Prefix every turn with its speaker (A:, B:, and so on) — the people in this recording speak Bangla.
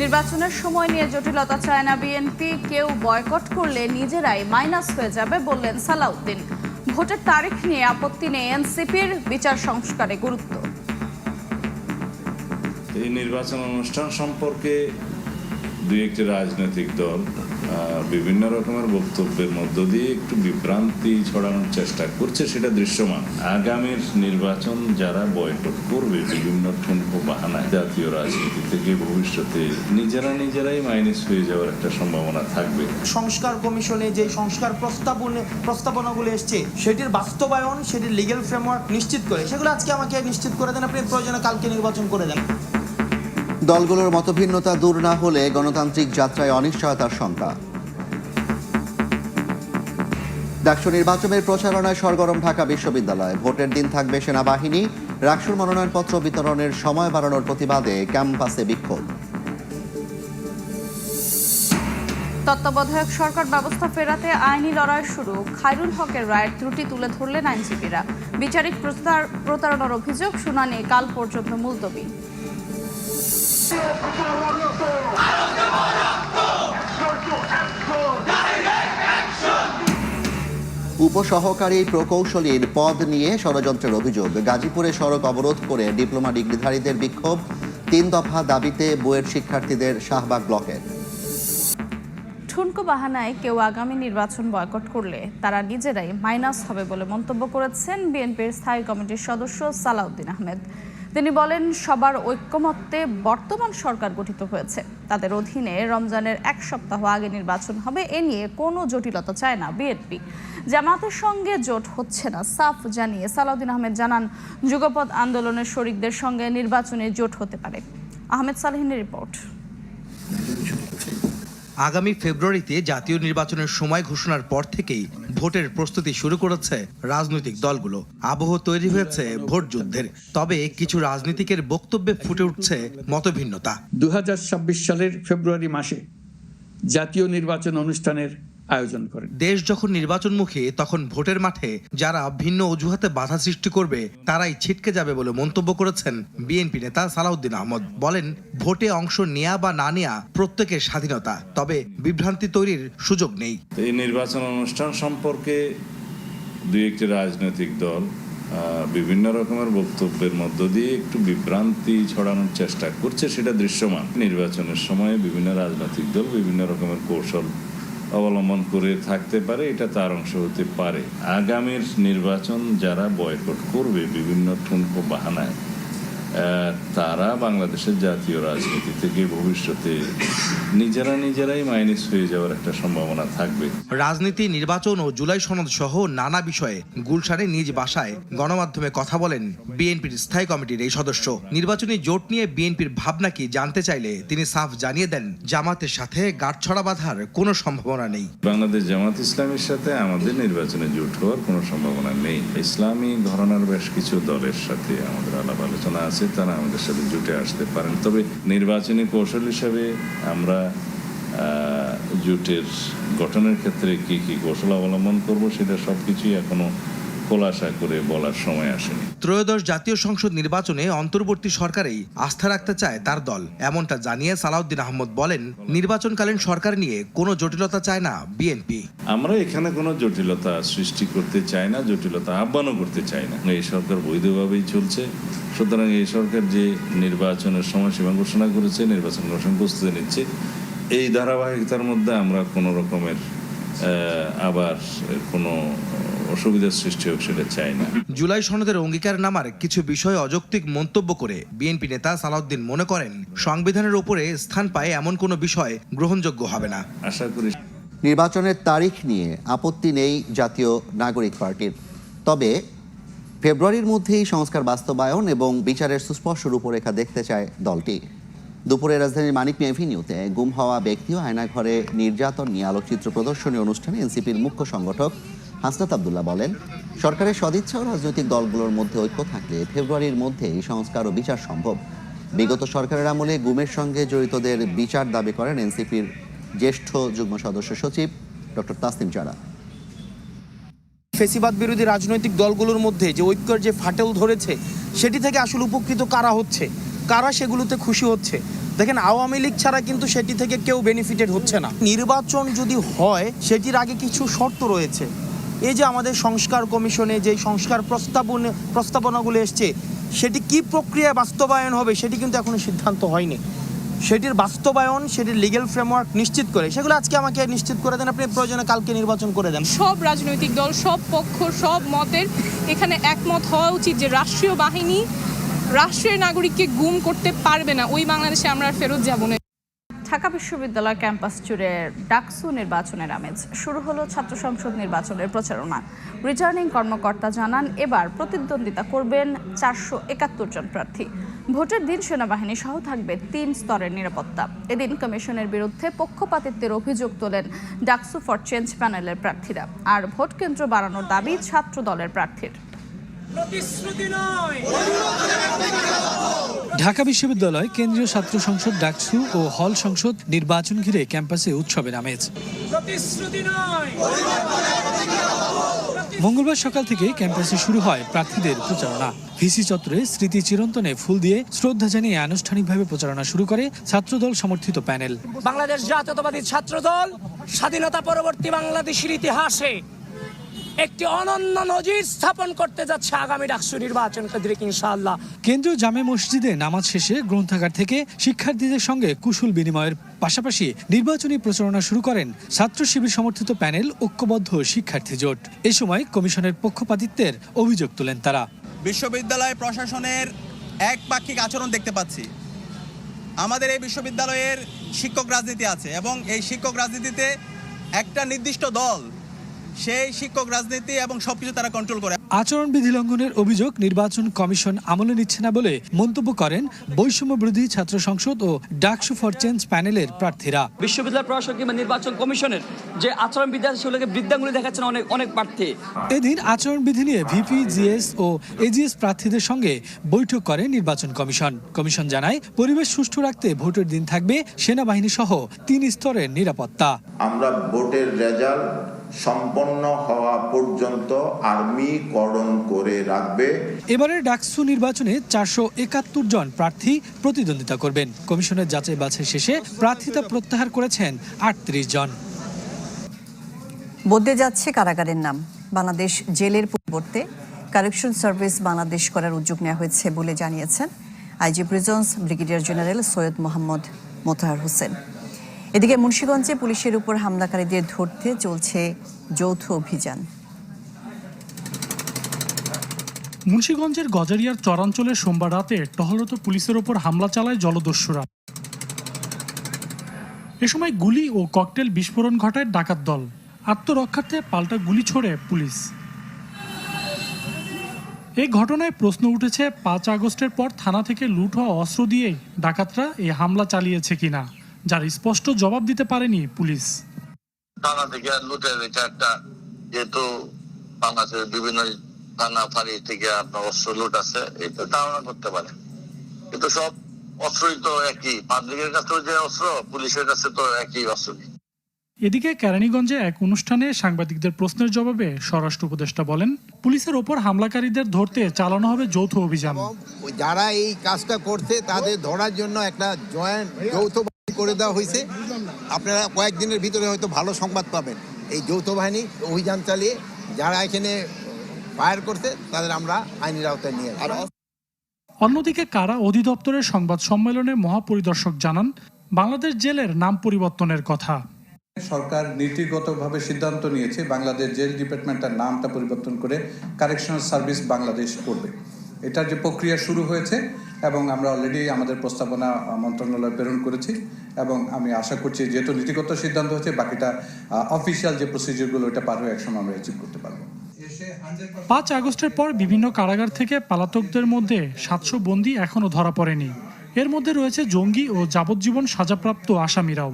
A: নির্বাচনের সময় নিয়ে জটিলতা চায় না বিএনপি, কেউ বয়কট করলে নিজেরাই মাইনাস হয়ে যাবে বললেন সালাউদ্দিন। ভোটের তারিখ নিয়ে আপত্তি নেই এনসিপির, বিচার সংস্কারে গুরুত্ব।
B: এই নির্বাচন অনুষ্ঠান সম্পর্কে দুই একটি রাজনৈতিক দল বিভিন্ন রকমের বক্তব্যের মধ্য দিয়ে একটু বিভ্রান্তি ছড়ানোর চেষ্টা করছে, সেটা দৃশ্যমান। আগামীর নির্বাচন যারা বয়কট করবে বিভিন্ন ঠুনকো বাহানায় জাতীয় রাজনীতি থেকে ভবিষ্যতে নিজেরাই মাইনাস হয়ে যাওয়ার একটা সম্ভাবনা থাকবে।
C: সংস্কার কমিশনে যে সংস্কার প্রস্তাবনাগুলো এসছে সেটির বাস্তবায়ন, সেটির লিগ্যাল ফ্রেমওয়ার্ক নিশ্চিত করে সেগুলো আজকে আমাকে নিশ্চিত করে দেন, আপনি প্রয়োজনে কালকে নির্বাচন করে দেন।
D: দলগুলোর মতভিন্নতা দূর না হলে গণতান্ত্রিক যাত্রায় অনিশ্চয়তার শঙ্কা। ডাকসু নির্বাচনের প্রচারণায় সরগরম ঢাকা বিশ্ববিদ্যালয়। ভোটের দিন থাকবে সেনাবাহিনী। ডাকসুর মনোনয়নপত্র বিতরণের সময় বাড়ানোর প্রতিবাদে ক্যাম্পাসে বিক্ষোভ।
A: তত্ত্বাবধায়ক সরকার ব্যবস্থা ফেরাতে আইনি লড়াই শুরু। খায়রুল হকের রায়ের ত্রুটি তুলে ধরলেন আইনজীবীরা। বিচারিক প্রতারণার অভিযোগ শুনানি কাল পর্যন্ত মুলতবি।
D: উপসহকারী প্রকৌশলীর পদ নিয়ে ষড়যন্ত্রের অভিযোগ। গাজীপুরে সড়ক অবরোধ করে ডিপ্লোমা ডিগ্রিধারীদের বিক্ষোভ। 3 দফা দাবিতে বুয়েট শিক্ষার্থীদের শাহবাগ ব্লকের।
A: ঠুনকো বাহানায় কেউ আগামী নির্বাচন বয়কট করলে তারা নিজেরাই মাইনাস হবে বলে মন্তব্য করেছেন বিএনপির স্থায়ী কমিটির সদস্য সালাউদ্দিন আহমেদ। তিনি বলেন, সবার ঐক্যমত্যে বর্তমান সরকার গঠিত হয়েছে, তাদের অধীনে রমজানের 1 সপ্তাহ আগে নির্বাচন হবে। এ নিয়ে কোনো জটিলতা চায় না বিএনপি। জামাতের সঙ্গে জোট হচ্ছে না সাফ জানিয়ে সালাউদ্দিন আহমেদ জানান, যুগপৎ আন্দোলনের শরিকদের সঙ্গে নির্বাচনে জোট হতে পারে। আহমেদ সালেহিনের রিপোর্ট।
E: আগামী ফেব্রুয়ারিতে জাতীয় নির্বাচনের সময় ঘোষণার পর থেকেই ভোটের প্রস্তুতি শুরু করেছে রাজনৈতিক দলগুলো। আবহ তৈরি হয়েছে ভোট যুদ্ধের। তবে কিছু রাজনীতিকের বক্তব্যে ফুটে উঠছে মতভিন্নতা।
F: 2026 সালের ফেব্রুয়ারি মাসে জাতীয় নির্বাচন অনুষ্ঠানের আয়োজন করেন।
E: দেশ যখন নির্বাচনমুখী, তখন ভোটের মাঠে যারা ভিন্ন অজুহাতে বাধা সৃষ্টি করবে তারাই ছিটকে যাবে বলে মন্তব্য করেছেন বিএনপি নেতা সালাউদ্দিন আহমদ। বলেন, ভোটে অংশ নেয়া বা না নেয়া প্রত্যেকের স্বাধীনতা, তবে বিভ্রান্তি তৈরির সুযোগ নেই।
B: এই নির্বাচন অনুষ্ঠান সম্পর্কে দুই একটি রাজনৈতিক দল বিভিন্ন রকমের বক্তব্যের মধ্য দিয়ে একটু বিভ্রান্তি ছড়ানোর চেষ্টা করছে, সেটা দৃশ্যমান। নির্বাচনের সময় বিভিন্ন রাজনৈতিক দল বিভিন্ন রকমের কৌশল অবলম্বন করে থাকতে পারে, এটা তার অংশ হতে পারে। আগামীর নির্বাচন যারা বয়কট করবে বিভিন্ন ঠুনকো বাহানায়, তারা বাংলাদেশের জাতীয় রাজনীতি থেকে ভবিষ্যতে নিজেরাই মাইনাস হয়ে যাওয়ার একটা সম্ভাবনা থাকবে।
E: রাজনীতি, নির্বাচন ও জুলাই সনদ সহ নানা বিষয়ে গুলশানে নিজ বাসায় গণমাধ্যমে কথা বলেন বিএনপির স্থায়ী কমিটির এই সদস্য। নির্বাচনী জোট নিয়ে বিএনপির ভাবনা কি জানতে চাইলে তিনি সাফ জানিয়ে দেন, জামাতের সাথে গাঁটছড়া বাঁধার কোনো সম্ভাবনা নেই।
B: বাংলাদেশ জামাত ইসলামের সাথে আমাদের নির্বাচনে জোট হওয়ার কোনো সম্ভাবনা নেই। ইসলামী ঘরানার বেশ কিছু দলের সাথে আমাদের আলাপ আলোচনা আছে, তারা আমাদের সাথে জুটে আসতে পারেন। তবে নির্বাচনী কৌশল হিসাবে আমরা জোটের গঠনের ক্ষেত্রে কি কি কৌশল অবলম্বন করব, সেটা সবকিছুই এখনো খোলাসা করে বলার সময় আসেনি।
E: ত্রয়োদশ জাতীয় সংসদ নির্বাচনে অন্তর্বর্তী সরকারেই আস্থা রাখতে চায় তার দল, এমনটা জানিয়ে সালাউদ্দিন আহমদ বলেন, নির্বাচনকালীন সরকার নিয়ে কোনো জটিলতা চায় না বিএনপি।
B: আমরা এখানে কোনো জটিলতা সৃষ্টি করতে চাই না, জটিলতা আহ্বানও করতে চাই না। এই সরকার বৈধভাবেই চলছে, সুতরাং এই সরকার যে নির্বাচনের সময়সীমা ঘোষণা করেছে, নির্বাচন প্রস্তুতি নিচ্ছে, এই ধারাবাহিকতার মধ্যে আমরা কোনো রকমের আবার কোনো অসুবিধার সৃষ্টি হোক সেটা চাই না।
E: জুলাই সনদের অঙ্গীকারনামার কিছু বিষয়ে অযৌক্তিক মন্তব্য করে বিএনপি নেতা সালাউদ্দিন মনে করেন, সংবিধানের উপরে স্থান পায় এমন কোনো বিষয় গ্রহণযোগ্য হবে না।
B: আশা করি
D: নির্বাচনের তারিখ নিয়ে আপত্তি নেই জাতীয় নাগরিক পার্টির, তবে ফেব্রুয়ারির মধ্যেই সংস্কার বাস্তবায়ন এবং বিচারের সুস্পষ্ট রূপরেখা দেখতে চায় দলটি। দুপুরে রাজধানীর মানিক মিয়া এভিনিউতে গুম হওয়া ব্যক্তি ও আয়নাঘরে নির্যাতন নিয়ে আলোকচিত্র প্রদর্শনী অনুষ্ঠানে এনসিপির মুখ্য সংগঠক হাসনাত আব্দুল্লাহ বলেন, সরকারের সদিচ্ছা ও রাজনৈতিক দলগুলোর মধ্যে ঐক্য থাকলে ফেব্রুয়ারির মধ্যেই সংস্কার ও বিচার সম্ভব। বিগত সরকারের আমলে গুমের সঙ্গে জড়িতদের বিচার দাবি করেন এনসিপির জ্যেষ্ঠ যুগ্ম সদস্য সচিব ডক্টর তাসনিম জারা।
C: ফেসিবাদ বিরোধী রাজনৈতিক দলগুলোর মধ্যে যে ঐক্যের যে ফাটল ধরেছে, সেটি থেকে আসলে উপকৃত কারা হচ্ছে, কারা সেগুলোতে খুশি হচ্ছে, দেখেন, আওয়ামী লীগ ছাড়া কিন্তু সেটি থেকে কেউ বেনিফিটেড হচ্ছে না। নির্বাচন যদি হয় সেটির আগে কিছু শর্ত রয়েছে। এই যে আমাদের সংস্কার কমিশনে যে সংস্কার প্রস্তাবনাগুলো এসছে, সেটি কি প্রক্রিয়ায় বাস্তবায়ন হবে সেটি কিন্তু এখনো সিদ্ধান্ত হয়নি। সেটির বাস্তবায়ন, সেটির লিগ্যাল ফ্রেমওয়ার্ক নিশ্চিত করে, সেগুলো আজকে আমাকে নিশ্চিত করে দেন। আপনি প্রয়োজনে কালকে নির্বাচন করে দেন।
G: সব রাজনৈতিক দল, সব পক্ষ, সব মতের এখানে একমত হওয়া উচিত যে রাষ্ট্রীয় বাহিনী রাষ্ট্রের নাগরিককে গুম করতে পারবে না। ওই বাংলাদেশে আমরা আর ফেরত যাব না।
A: ঢাকা বিশ্ববিদ্যালয় ক্যাম্পাস জুড়ে ডাকসু নির্বাচনের আমেজ। শুরু হলো ছাত্র সংসদ নির্বাচনের প্রচারণা। রিটার্নিং কর্মকর্তা জানান, এবার প্রতিদ্বন্দ্বিতা করবেন 471 জন প্রার্থী। ভোটের দিন সেনাবাহিনী সহ থাকবে 3 স্তরের নিরাপত্তা। এদিন কমিশনের বিরুদ্ধে পক্ষপাতিত্বের অভিযোগ তোলেন ডাকসু ফর চেঞ্জ প্যানেলের প্রার্থীরা। আর ভোট কেন্দ্র বাড়ানোর দাবি ছাত্র দলের প্রার্থীর।
H: ঢাকা বিশ্ববিদ্যালয় কেন্দ্রীয় ছাত্র সংসদ ডাকসু ও হল সংসদ নির্বাচন ঘিরে ক্যাম্পাসে উৎসবের আমেজ। মঙ্গলবার সকাল থেকে ক্যাম্পাসে শুরু হয় প্রার্থীদের প্রচারণা। ভিসি চত্বরে স্মৃতি চিরন্তনে ফুল দিয়ে শ্রদ্ধা জানিয়ে আনুষ্ঠানিকভাবে প্রচারণা শুরু করে ছাত্রদল সমর্থিত প্যানেল।
I: বাংলাদেশ জাতীয়তাবাদী ছাত্রদল স্বাধীনতা পরবর্তী বাংলাদেশের ইতিহাসে একটি অনন্য নজির স্থাপন করতে যাচ্ছে আগামী ডাকসু নির্বাচন কেন্দ্রে ইনশাআল্লাহ।
H: কেন্দ্রীয় জামে মসজিদে নামাজ শেষে গ্রন্থাগার থেকে শিক্ষার্থীদের সঙ্গে কুশল বিনিময়ের পাশাপাশি নির্বাচনী প্রচারণা শুরু করেন ছাত্র শিবির সমর্থিত প্যানেল ঐক্যবদ্ধ শিক্ষার্থী জোট। এ সময় কমিশনের পক্ষপাতিত্বের অভিযোগ তোলেন তারা।
J: বিশ্ববিদ্যালয় প্রশাসনের একপাক্ষিক আচরণ দেখতে পাচ্ছি। আমাদের এই বিশ্ববিদ্যালয়ের শিক্ষক রাজনীতি আছে এবং এই শিক্ষক রাজনীতিতে একটা নির্দিষ্ট দল সেই শিক্ষক রাজনীতি এবং সবকিছু তারা কন্ট্রোল করে।
H: আচরণবিধি লঙ্ঘনের অভিযোগ নির্বাচন কমিশন আমলে নিচ্ছে না বলে মন্তব্য করেন বৈষম্য বিরোধী ছাত্র সংসদ ও ডাকসু ফর চেঞ্জ প্যানেলের প্রার্থীরা।
I: বিশ্ববিদ্যালয় প্রশাসন কিংবা নির্বাচন কমিশনের যে আচরণবিধি আছে সেগুলোকে বৃদ্ধাঙ্গুলি দেখাচ্ছেন অনেক প্রার্থী।
H: এদিন আচরণবিধি নিয়ে ভিপি, জিএস ও এজিএস প্রার্থীদের সঙ্গে বৈঠক করে নির্বাচন কমিশন। কমিশন জানায়, পরিবেশ সুষ্ঠু রাখতে ভোটের দিন থাকবে সেনাবাহিনী সহ 3 স্তরের নিরাপত্তা।
K: আমরা ভোটের রেজাল্ট সম্পন্ন হওয়া পর্যন্ত আর্মিকরণ করে রাখবে।
H: এবারের ডাকসু নির্বাচনে 471 জন প্রার্থী প্রতিদ্বন্দ্বিতা করবেন। কমিশনের যাচাই বাছাই শেষে প্রার্থিতা প্রত্যাহার করেছেন 38 জন।
L: বদলে যাচ্ছে কারাগারের নাম। বাংলাদেশ জেলের পরিবর্তে কারেকশন সার্ভিস বাংলাদেশ করার উদ্যোগ নেওয়া হয়েছে বলে জানিয়েছেন IG prisons brigadier general Syed Mohammad Motahar Hossain. এদিকে মুন্সিগঞ্জে পুলিশের উপর হামলাকারীদের ধরতে চলছে যৌথ অভিযান।
M: মুন্সিগঞ্জের গজারিয়ার চরাঞ্চলে সোমবার রাতে টহলরত পুলিশের ওপর হামলা চালায় জলদস্যুরা। এ সময় গুলি ও ককটেল বিস্ফোরণ ঘটায় ডাকাত দল। আত্মরক্ষার্থে পাল্টা গুলি ছোড়ে পুলিশ। এই ঘটনায় প্রশ্ন উঠেছে, 5 আগস্টের পর থানা থেকে লুট হওয়া অস্ত্র দিয়েই ডাকাতরা এই হামলা চালিয়েছে কিনা, যার স্পষ্ট জবাব দিতে পারেনি পুলিশ।
N: থানা থেকে লুটের এটা একটা, যেহেতু বাংলাদেশের বিভিন্ন থানা ফাঁড়ি থেকে আপনার অস্ত্র লুট আছে, এটা ধারণা করতে পারে। কিন্তু সব অস্ত্রই তো একই, পাবলিকের কাছে যে অস্ত্র, পুলিশের কাছে তো একই অস্ত্র।
M: এদিকে কেরানীগঞ্জে এক অনুষ্ঠানে সাংবাদিকদের প্রশ্নের জবাবে স্বরাষ্ট্র উপদেষ্টা বলেন, পুলিশের ওপর হামলাকারীদের ধরতে চালানো হবে যৌথ অভিযান।
O: যারা এই কাজটা করছে তাদের ধরার জন্য একটা যৌথ করে দেওয়া হয়েছে। আপনারা কয়েকদিনের ভিতরে হয়তো ভালো সংবাদ পাবেন। এই যৌথ বাহিনী অভিযান চালিয়ে যারা এখানে ফায়ার করছে তাদের আমরা আইনের আওতায় নিয়ে আসব।
M: অন্যদিকে কারা অধিদপ্তরের সংবাদ সম্মেলনে মহাপরিদর্শক জানান, বাংলাদেশ জেলের নাম পরিবর্তনের কথা।
P: সরকার নীতিগতভাবে সিদ্ধান্ত নিয়েছে বাংলাদেশ জেল ডিপার্টমেন্টের নামটা পরিবর্তন করে কারেকশনাল সার্ভিস বাংলাদেশ করবে। এটার যে প্রক্রিয়া শুরু হয়েছে এবং আমরা অলরেডি আমাদের প্রস্তাবনা মন্ত্রণালয়ে প্রেরণ করেছি এবং আমি আশা করছি যেহেতু নীতিগত সিদ্ধান্ত হচ্ছে, বাকিটা অফিসিয়াল যে প্রসিডিউরগুলো এটা পার হয়ে একসময় আমরা অ্যাচিভ করতে পারবো।
M: 5 আগস্টের পর বিভিন্ন কারাগার থেকে পলাতকদের মধ্যে 700 বন্দী এখনও ধরা পড়েনি। এর মধ্যে রয়েছে জঙ্গি ও যাবজ্জীবন সাজাপ্রাপ্ত আসামিরাও।